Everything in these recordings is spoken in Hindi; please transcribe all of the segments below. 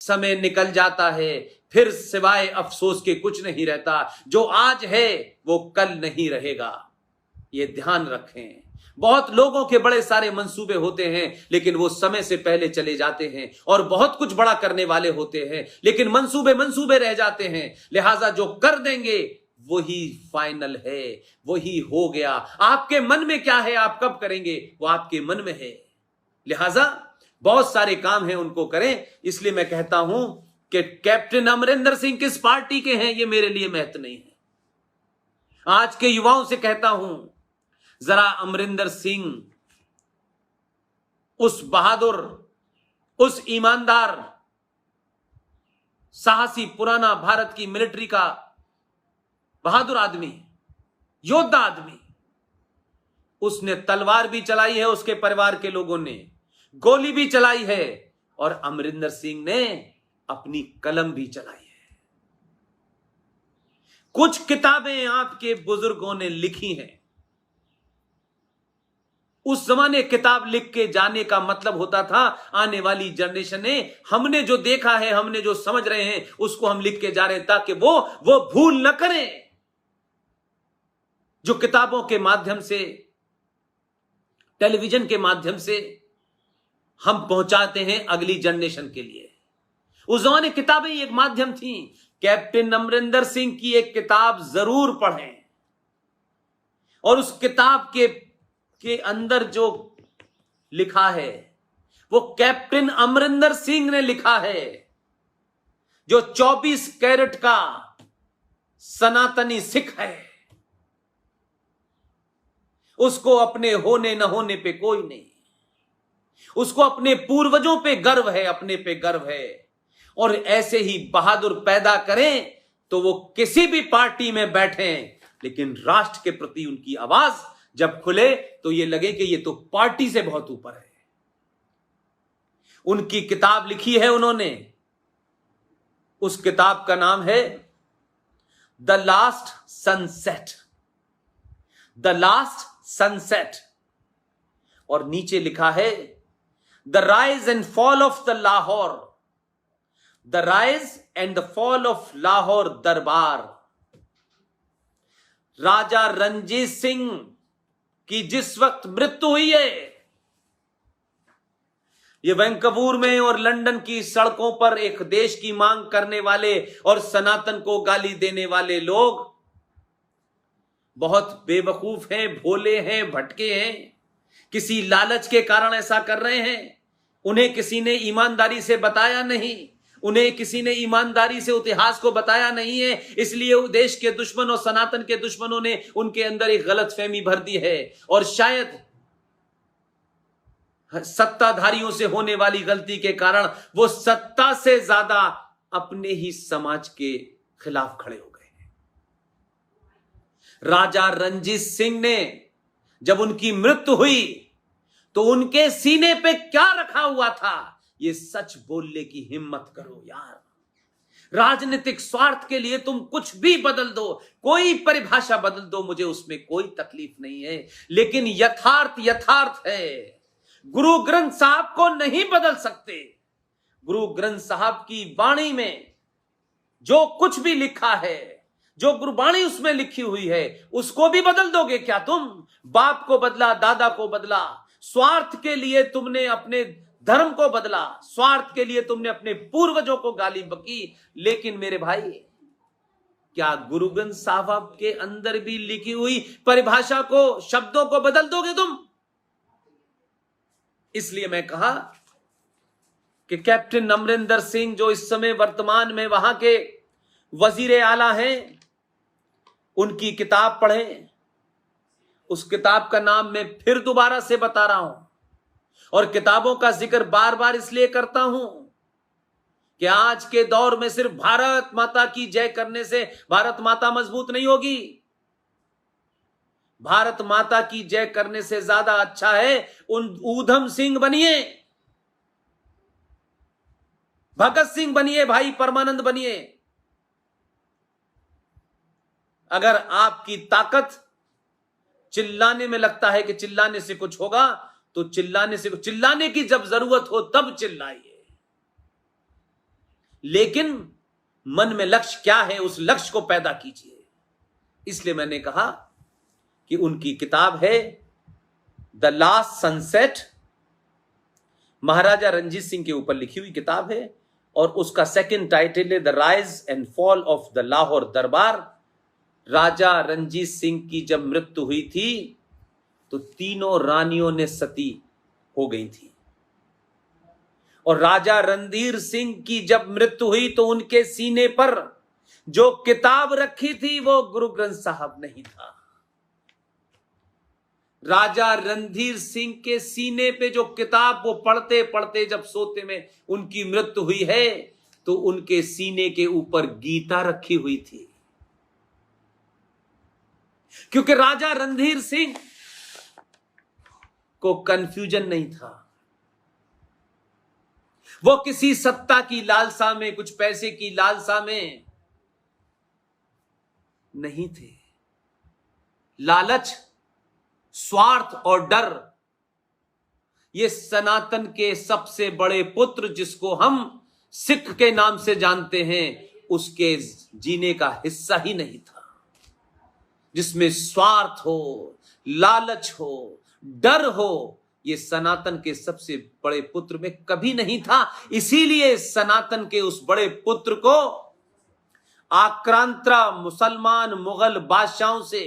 समय निकल जाता है, फिर सिवाय अफसोस के कुछ नहीं रहता। जो आज है वो कल नहीं रहेगा, ये ध्यान रखें। बहुत लोगों के बड़े सारे मंसूबे होते हैं, लेकिन वो समय से पहले चले जाते हैं, और बहुत कुछ बड़ा करने वाले होते हैं, लेकिन मंसूबे मंसूबे रह जाते हैं। लिहाजा जो कर देंगे वही फाइनल है, वही हो गया। आपके मन में क्या है, आप कब करेंगे, वो आपके मन में है। लिहाजा बहुत सारे काम हैं, उनको करें। इसलिए मैं कहता हूं कि कैप्टन अमरिंदर सिंह किस पार्टी के हैं, ये मेरे लिए महत्व नहीं है। आज के युवाओं से कहता हूं, जरा अमरिंदर सिंह, उस बहादुर, उस ईमानदार, साहसी, पुराना भारत की मिलिट्री का बहादुर आदमी, योद्धा आदमी, उसने तलवार भी चलाई है, उसके परिवार के लोगों ने गोली भी चलाई है, और अमरिंदर सिंह ने अपनी कलम भी चलाई है। कुछ किताबें आपके बुजुर्गों ने लिखी हैं। उस जमाने किताब लिख के जाने का मतलब होता था, आने वाली जनरेशन ने, हमने जो देखा है, हमने जो समझ रहे हैं, उसको हम लिख के जा रहे हैं, ताकि वो भूल न करें। जो किताबों के माध्यम से, टेलीविजन के माध्यम से हम पहुंचाते हैं अगली जनरेशन के लिए, उस जमाने किताबें एक माध्यम थी। कैप्टन अमरिंदर सिंह की एक किताब जरूर पढ़ें, और उस किताब के अंदर जो लिखा है वो कैप्टन अमरिंदर सिंह ने लिखा है, जो 24 कैरेट का सनातनी सिख है। उसको अपने होने न होने पे कोई नहीं, उसको अपने पूर्वजों पे गर्व है, अपने पे गर्व है। और ऐसे ही बहादुर पैदा करें तो वो किसी भी पार्टी में बैठें, लेकिन राष्ट्र के प्रति उनकी आवाज जब खुले तो ये लगे कि ये तो पार्टी से बहुत ऊपर है। उनकी किताब लिखी है उन्होंने, उस किताब का नाम है the last sunset, the last sunset, और नीचे लिखा है the rise and fall of the Lahore, the rise and the fall of Lahore दरबार। राजा रणजीत सिंह की जिस वक्त मृत्यु हुई है, ये वैंकूवर में और लंदन की सड़कों पर एक देश की मांग करने वाले और सनातन को गाली देने वाले लोग बहुत बेवकूफ हैं, भोले हैं, भटके हैं, किसी लालच के कारण ऐसा कर रहे हैं। उन्हें किसी ने ईमानदारी से बताया नहीं, उन्हें किसी ने ईमानदारी से इतिहास को बताया नहीं है, इसलिए देश के दुश्मन और सनातन के दुश्मनों ने उनके अंदर एक गलतफहमी भर दी है। और शायद सत्ताधारियों से होने वाली गलती के कारण वो सत्ता से ज्यादा अपने ही समाज के खिलाफ खड़े हो गए। राजा रणजीत सिंह ने जब उनकी मृत्यु हुई तो उनके सीने पे क्या रखा हुआ था, ये सच बोलने की हिम्मत करो यार। राजनीतिक स्वार्थ के लिए तुम कुछ भी बदल दो, कोई परिभाषा बदल दो, मुझे उसमें कोई तकलीफ नहीं है, लेकिन यथार्थ यथार्थ है। गुरु ग्रंथ साहब को नहीं बदल सकते। गुरु ग्रंथ साहब की वाणी में जो कुछ भी लिखा है, जो गुरबाणी उसमें लिखी हुई है, उसको भी बदल दोगे क्या तुम? बाप को बदला, दादा को बदला, स्वार्थ के लिए तुमने अपने धर्म को बदला, स्वार्थ के लिए तुमने अपने पूर्वजों को गाली बकी। लेकिन मेरे भाई, क्या गुरु ग्रंथ साहब के अंदर भी लिखी हुई परिभाषा को, शब्दों को बदल दोगे तुम? इसलिए मैं कहा कि कैप्टन अमरिंदर सिंह जो इस समय वर्तमान में वहां के वजीर आला हैं, उनकी किताब पढ़ें। उस किताब का नाम मैं फिर दोबारा से बता रहा हूं, और किताबों का जिक्र बार बार इसलिए करता हूं कि आज के दौर में सिर्फ भारत माता की जय करने से भारत माता मजबूत नहीं होगी। भारत माता की जय करने से ज्यादा अच्छा है उन ऊधम सिंह बनिए, भगत सिंह बनिए, भाई परमानंद बनिए। अगर आपकी ताकत चिल्लाने में लगता है कि चिल्लाने से कुछ होगा, तो चिल्लाने की जब जरूरत हो तब चिल्लाइए। लेकिन मन में लक्ष्य क्या है, उस लक्ष्य को पैदा कीजिए। इसलिए मैंने कहा कि उनकी किताब है द लास्ट सनसेट, महाराजा रणजीत सिंह के ऊपर लिखी हुई किताब है, और उसका सेकंड टाइटल है the rise and fall of the Lahore दरबार। राजा रणजीत सिंह की जब मृत्यु हुई थी तो तीनों रानियों ने सती हो गई थी, और राजा रणधीर सिंह की जब मृत्यु हुई तो उनके सीने पर जो किताब रखी थी वो गुरु ग्रंथ साहब नहीं था। राजा रणधीर सिंह के सीने पे जो किताब वो पढ़ते पढ़ते जब सोते में उनकी मृत्यु हुई है तो उनके सीने के ऊपर गीता रखी हुई थी, क्योंकि राजा रणधीर सिंह को कंफ्यूजन नहीं था। वो किसी सत्ता की लालसा में, कुछ पैसे की लालसा में नहीं थे। लालच, स्वार्थ और डर, ये सनातन के सबसे बड़े पुत्र जिसको हम सिख के नाम से जानते हैं, उसके जीने का हिस्सा ही नहीं था। जिसमें स्वार्थ हो, लालच हो, डर हो, ये सनातन के सबसे बड़े पुत्र में कभी नहीं था। इसीलिए सनातन के उस बड़े पुत्र को आक्रांता मुसलमान मुगल बादशाहों से,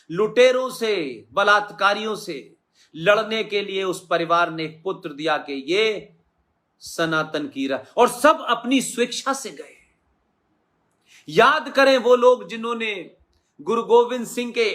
लुटेरों से, बलात्कारियों से लड़ने के लिए उस परिवार ने एक पुत्र दिया कि ये सनातन की राह, और सब अपनी स्वेच्छा से गए। याद करें वो लोग जिन्होंने गुरु गोविंद सिंह के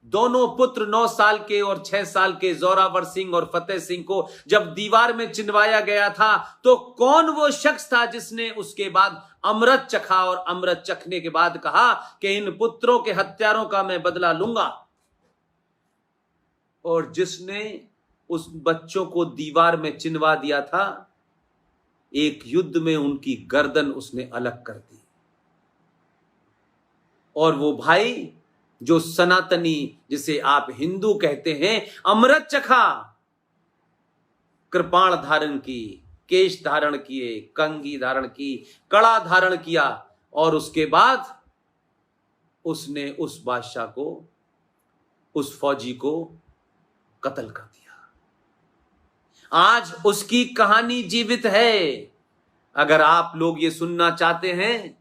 दोनों पुत्र 9 साल के और 6 साल के जोरावर सिंह और फतेह सिंह को जब दीवार में चिनवाया गया था तो कौन वो शख्स था जिसने उसके बाद अमृत चखा और अमृत चखने के बाद कहा कि इन पुत्रों के हत्यारों का मैं बदला लूंगा, और जिसने उस बच्चों को दीवार में चिनवा दिया था, एक युद्ध में उनकी गर्दन उसने अलग कर दी। और वो भाई जो सनातनी, जिसे आप हिंदू कहते हैं, अमृत चखा, कृपाण धारण की, केश धारण किए, कंघी धारण की, कड़ा धारण किया, और उसके बाद उसने उस बादशाह को, उस फौजी को कत्ल कर दिया। आज उसकी कहानी जीवित है। अगर आप लोग ये सुनना चाहते हैं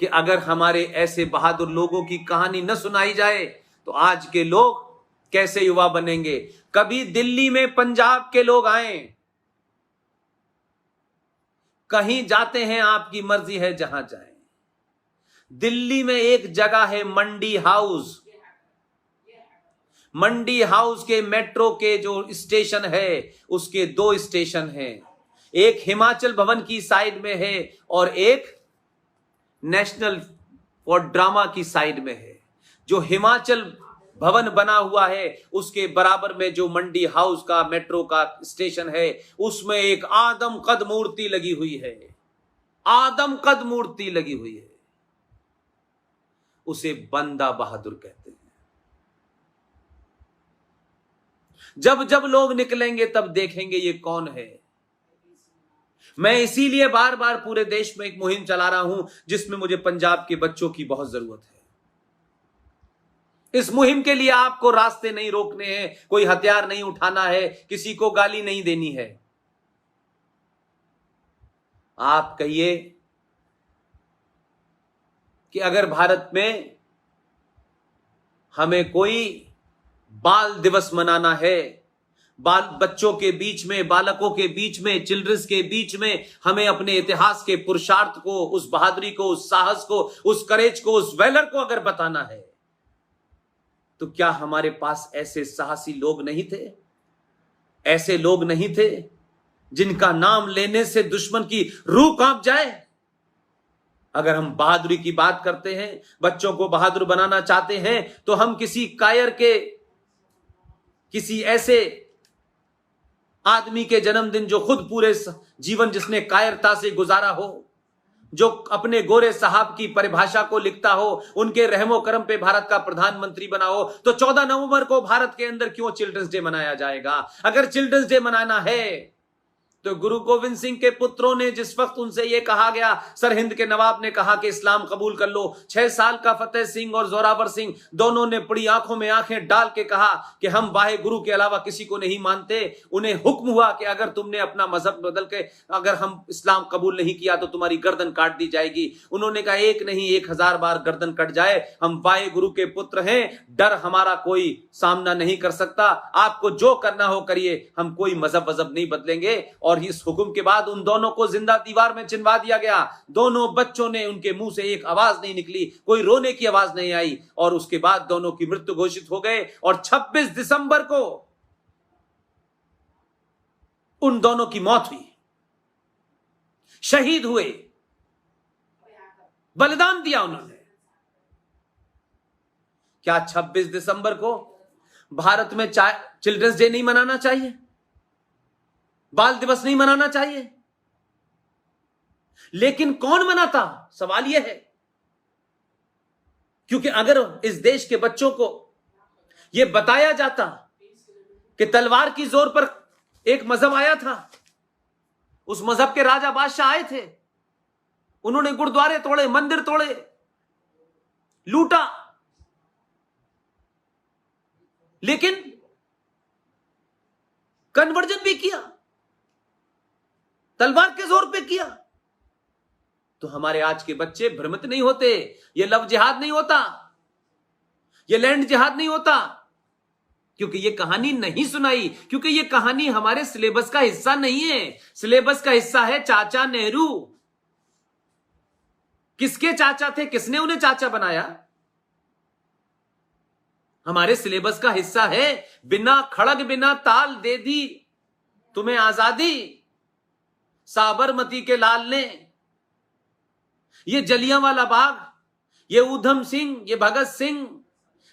कि अगर हमारे ऐसे बहादुर लोगों की कहानी न सुनाई जाए तो आज के लोग कैसे युवा बनेंगे। कभी दिल्ली में पंजाब के लोग आए, कहीं जाते हैं, आपकी मर्जी है जहां जाएं। दिल्ली में एक जगह है मंडी हाउस। मंडी हाउस के मेट्रो के जो स्टेशन है उसके 2 स्टेशन हैं, एक हिमाचल भवन की साइड में है और एक नेशनल फॉर ड्रामा की साइड में है। जो हिमाचल भवन बना हुआ है उसके बराबर में जो मंडी हाउस का मेट्रो का स्टेशन है उसमें एक आदम कद मूर्ति लगी हुई है, आदम कद मूर्ति लगी हुई है। उसे बंदा बहादुर कहते हैं। जब जब लोग निकलेंगे तब देखेंगे ये कौन है। मैं इसीलिए बार बार पूरे देश में एक मुहिम चला रहा हूं जिसमें मुझे पंजाब के बच्चों की बहुत जरूरत है। इस मुहिम के लिए आपको रास्ते नहीं रोकने हैं, कोई हथियार नहीं उठाना है, किसी को गाली नहीं देनी है। आप कहिए कि अगर भारत में हमें कोई बाल दिवस मनाना है, बच्चों के बीच में, बालकों के बीच में, चिल्ड्रंस के बीच में हमें अपने इतिहास के पुरुषार्थ को, उस बहादुरी को, उस साहस को, उस करेज को, उस वैलर को अगर बताना है तो क्या हमारे पास ऐसे साहसी लोग नहीं थे? ऐसे लोग नहीं थे जिनका नाम लेने से दुश्मन की रूह कांप जाए? अगर हम बहादुरी की बात करते हैं, बच्चों को बहादुर बनाना चाहते हैं, तो हम किसी कायर के, किसी ऐसे आदमी के जन्मदिन जो खुद पूरे जीवन जिसने कायरता से गुजारा हो, जो अपने गोरे साहब की परिभाषा को लिखता हो, उनके रहमो करम पे भारत का प्रधानमंत्री बना हो, तो 14 नवंबर को भारत के अंदर क्यों चिल्ड्रंस डे मनाया जाएगा? अगर चिल्ड्रंस डे मनाना है तो गुरु गोविंद सिंह के पुत्रों ने जिस वक्त उनसे यह कहा गया, सरहिंद के नवाब ने कहा कि इस्लाम कबूल कर लो, 6 साल का फतेह सिंह और जोरावर सिंह दोनों ने बड़ी आंखों में आंखें डाल के कहा कि हम वाहे गुरु के अलावा किसी को नहीं मानते। उन्हें हुक्म हुआ कि अगर तुमने अपना मजहब बदल के अगर हम इस्लाम कबूल नहीं किया तो तुम्हारी गर्दन काट दी जाएगी। उन्होंने कहा एक नहीं 1000 बार गर्दन कट जाए, हम वाहे गुरु के पुत्र हैं, डर हमारा कोई सामना नहीं कर सकता, आपको जो करना हो करिए, हम कोई मजहब वजहब नहीं बदलेंगे। और इस हुक्म के बाद उन दोनों को जिंदा दीवार में चिनवा दिया गया। दोनों बच्चों ने, उनके मुंह से एक आवाज नहीं निकली, कोई रोने की आवाज नहीं आई, और उसके बाद दोनों की मृत्यु घोषित हो गए। और 26 दिसंबर को उन दोनों की मौत हुई, शहीद हुए, बलिदान दिया उन्होंने। क्या 26 दिसंबर को भारत में चिल्ड्रंस डे नहीं मनाना चाहिए? बाल दिवस नहीं मनाना चाहिए? लेकिन कौन मनाता, सवाल यह है। क्योंकि अगर इस देश के बच्चों को यह बताया जाता कि तलवार की जोर पर एक मजहब आया था, उस मजहब के राजा बादशाह आए थे, उन्होंने गुरुद्वारे तोड़े, मंदिर तोड़े, लूटा, लेकिन कन्वर्जन भी किया, तलवार के जोर पे किया, तो हमारे आज के बच्चे भ्रमित नहीं होते। यह लव जिहाद नहीं होता, यह लैंड जिहाद नहीं होता, क्योंकि यह कहानी नहीं सुनाई, क्योंकि यह कहानी हमारे सिलेबस का हिस्सा नहीं है। सिलेबस का हिस्सा है चाचा नेहरू। किसके चाचा थे, किसने उन्हें चाचा बनाया? हमारे सिलेबस का हिस्सा है बिना खड़ग बिना ताल दे दी तुम्हें आजादी, साबरमती के लाल ने। ये जलियांवाला बाग, ये ऊधम सिंह, ये भगत सिंह,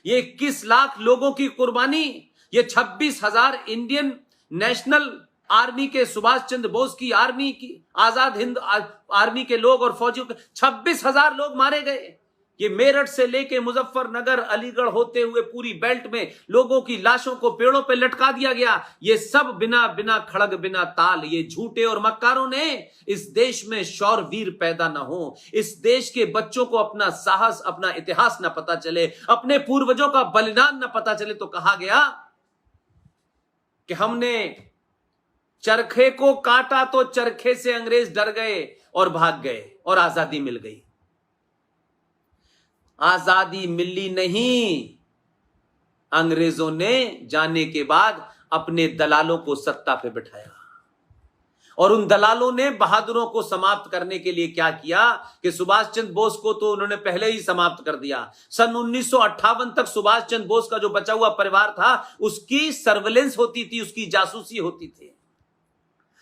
ये 21 लाख लोगों की कुर्बानी, ये 26,000 इंडियन नेशनल आर्मी के, सुभाष चंद्र बोस की आर्मी की, आजाद हिंद आर्मी के लोग और फौजियों के 26,000 लोग मारे गए। ये मेरठ से लेके मुजफ्फरनगर, अलीगढ़ होते हुए पूरी बेल्ट में लोगों की लाशों को पेड़ों पे लटका दिया गया। ये सब बिना खड़ग बिना ताल। ये झूठे और मक्कारों ने इस देश में शौरवीर पैदा ना हो, इस देश के बच्चों को अपना साहस, अपना इतिहास ना पता चले, अपने पूर्वजों का बलिदान ना पता चले, तो कहा गया कि हमने चरखे को काटा तो चरखे से अंग्रेज डर गए और भाग गए और आजादी मिल गई। आजादी मिली नहीं, अंग्रेजों ने जाने के बाद अपने दलालों को सत्ता पे बिठाया, और उन दलालों ने बहादुरों को समाप्त करने के लिए क्या किया कि सुभाष चंद्र बोस को तो उन्होंने पहले ही समाप्त कर दिया। सन 1958 तक सुभाष चंद्र बोस का जो बचा हुआ परिवार था, उसकी सर्वेलेंस होती थी, उसकी जासूसी होती थी,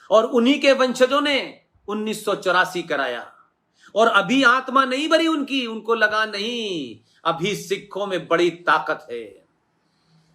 और उन्हीं के वंशजों ने 1984 कराया। और अभी आत्मा नहीं भरी उनकी, उनको लगा नहीं, अभी सिखों में बड़ी ताकत है।